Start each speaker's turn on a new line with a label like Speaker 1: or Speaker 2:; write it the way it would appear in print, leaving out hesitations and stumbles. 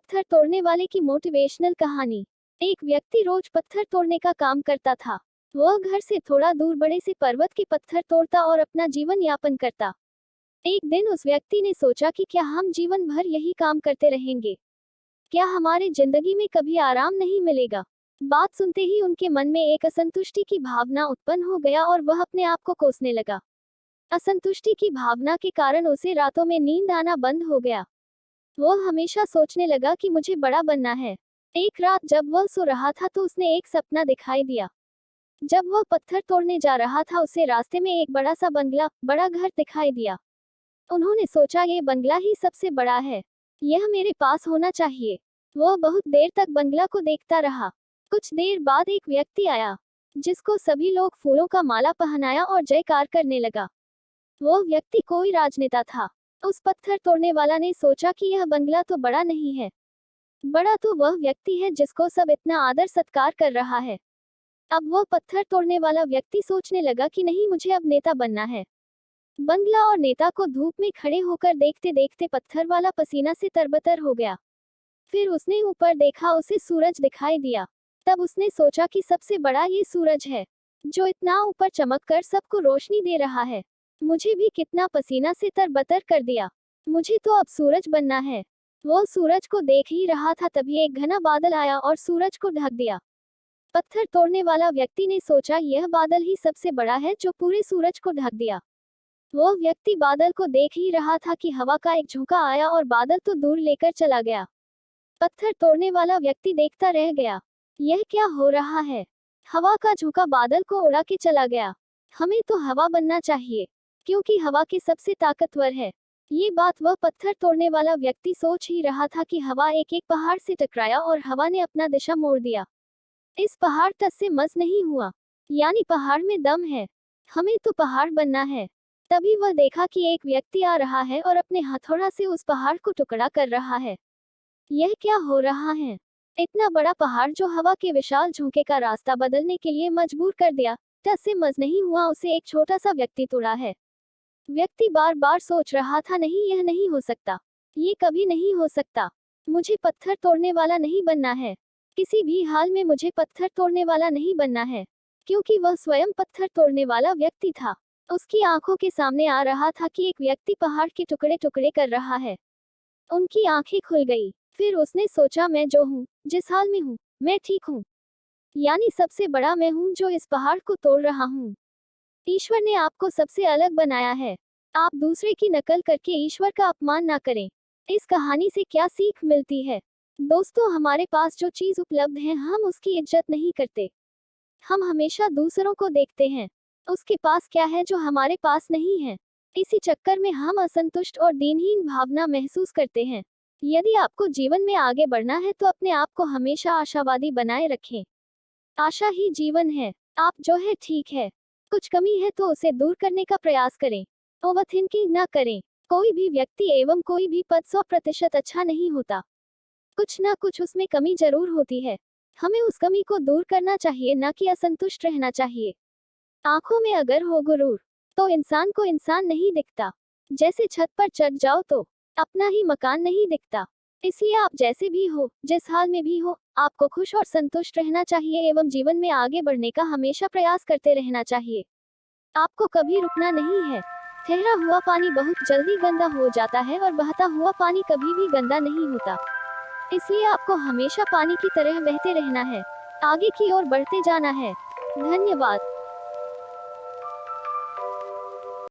Speaker 1: पत्थर तोड़ने वाले की मोटिवेशनल कहानी। एक व्यक्ति रोज पत्थर तोड़ने का काम करता था। वह घर से थोड़ा दूर बड़े से पर्वत के पत्थर तोड़ता और अपना जीवन यापन करता। एक दिन उस व्यक्ति ने सोचा कि क्या हम जीवन भर यही काम करते रहेंगे? क्या हमारे जिंदगी में कभी आराम नहीं मिलेगा? बात सुनते ही उनके मन में एक असंतुष्टि की भावना उत्पन्न हो गया और वह अपने आप को कोसने लगा। असंतुष्टि की भावना के कारण उसे रातों में नींद आना बंद हो गया। वह हमेशा सोचने लगा कि मुझे बड़ा बनना है। एक रात जब वह सो रहा था तो उसने एक सपना दिखाई दिया। जब वह पत्थर तोड़ने जा रहा था उसे रास्ते में एक बड़ा सा बंगला, बड़ा घर दिखाई दिया। उन्होंने सोचा ये बंगला ही सबसे बड़ा है, यह मेरे पास होना चाहिए। वह बहुत देर तक बंगला को देखता रहा। कुछ देर बाद एक व्यक्ति आया, जिसको सभी लोग फूलों का माला पहनाया और जयकार करने लगा। वह व्यक्ति कोई राजनेता था। उस पत्थर तोड़ने वाला ने सोचा कि यह बंगला तो बड़ा नहीं है, बड़ा तो वह व्यक्ति है जिसको सब इतना आदर सत्कार कर रहा है। अब वह पत्थर तोड़ने वाला व्यक्ति सोचने लगा कि नहीं, मुझे अब नेता बनना है। बंगला और नेता को धूप में खड़े होकर देखते देखते पत्थर वाला पसीना से तरबतर हो गया। फिर उसने ऊपर देखा, उसे सूरज दिखाई दिया। तब उसने सोचा कि सबसे बड़ा ये सूरज है, जो इतना ऊपर चमक कर सबको रोशनी दे रहा है। मुझे भी कितना पसीना से तरबतर कर दिया, मुझे तो अब सूरज बनना है। वो सूरज को देख ही रहा था तभी एक घना बादल आया और सूरज को ढक दिया। पत्थर तोड़ने वाला व्यक्ति ने सोचा यह बादल ही सबसे बड़ा है जो पूरे सूरज को ढक दिया। वो व्यक्ति बादल को देख ही रहा था कि हवा का एक झोंका आया और बादल तो दूर लेकर चला गया। पत्थर तोड़ने वाला व्यक्ति देखता रह गया, यह क्या हो रहा है? हवा का झोंका बादल को उड़ा के चला गया। हमें तो हवा बनना चाहिए, क्योंकि हवा के सबसे ताकतवर है। ये बात वह पत्थर तोड़ने वाला व्यक्ति सोच ही रहा था कि हवा एक एक पहाड़ से टकराया और हवा ने अपना दिशा मोड़ दिया। इस पहाड़ टस से मस नहीं हुआ, यानी पहाड़ में दम है, हमें तो पहाड़ बनना है। तभी वह देखा कि एक व्यक्ति आ रहा है और अपने हथौड़ा से उस पहाड़ को टुकड़ा कर रहा है। यह क्या हो रहा है? इतना बड़ा पहाड़ जो हवा के विशाल झोंके का रास्ता बदलने के लिए मजबूर कर दिया, टस से मस नहीं हुआ, उसे एक छोटा सा व्यक्ति तोड़ा है। व्यक्ति बार बार सोच रहा था, नहीं, यह नहीं हो सकता, ये कभी नहीं हो सकता। मुझे पत्थर तोड़ने वाला नहीं बनना है, किसी भी हाल में मुझे पत्थर तोड़ने वाला नहीं बनना है, क्योंकि वह स्वयं पत्थर तोड़ने वाला व्यक्ति था। उसकी आंखों के सामने आ रहा था कि एक व्यक्ति पहाड़ के टुकड़े टुकड़े कर रहा है। उनकी आंखें खुल गई। फिर उसने सोचा, मैं जो हूँ, जिस हाल में हूँ, मैं ठीक हूँ, यानी सबसे बड़ा मैं हूँ जो इस पहाड़ को तोड़ रहा हूँ। ईश्वर ने आपको सबसे अलग बनाया है, आप दूसरे की नकल करके ईश्वर का अपमान ना करें। इस कहानी से क्या सीख मिलती है? दोस्तों, हमारे पास जो चीज उपलब्ध है हम उसकी इज्जत नहीं करते। हम हमेशा दूसरों को देखते हैं, उसके पास क्या है जो हमारे पास नहीं है। इसी चक्कर में हम असंतुष्ट और दीनहीन भावना महसूस करते हैं। यदि आपको जीवन में आगे बढ़ना है तो अपने आप को हमेशा आशावादी बनाए रखें। आशा ही जीवन है। आप जो है ठीक है, कुछ कमी है तो उसे दूर करने का प्रयास करें। ओवरथिंकिंग ना करें। कोई भी व्यक्ति एवं कोई भी पद 100% अच्छा नहीं होता, कुछ ना कुछ उसमें कमी जरूर होती है। हमें उस कमी को दूर करना चाहिए, ना कि असंतुष्ट रहना चाहिए। आंखों में अगर हो गुरूर तो इंसान को इंसान नहीं दिखता। जैसे छत पर चढ़ जाओ तो अपना ही मकान नहीं दिखता। इसलिए आप जैसे भी हो, जिस हाल में भी हो, आपको खुश और संतुष्ट रहना चाहिए एवं जीवन में आगे बढ़ने का हमेशा प्रयास करते रहना चाहिए। आपको कभी रुकना नहीं है। ठहरा हुआ पानी बहुत जल्दी गंदा हो जाता है और बहता हुआ पानी कभी भी गंदा नहीं होता। इसलिए आपको हमेशा पानी की तरह बहते रहना है, आगे की ओर बढ़ते जाना है। धन्यवाद।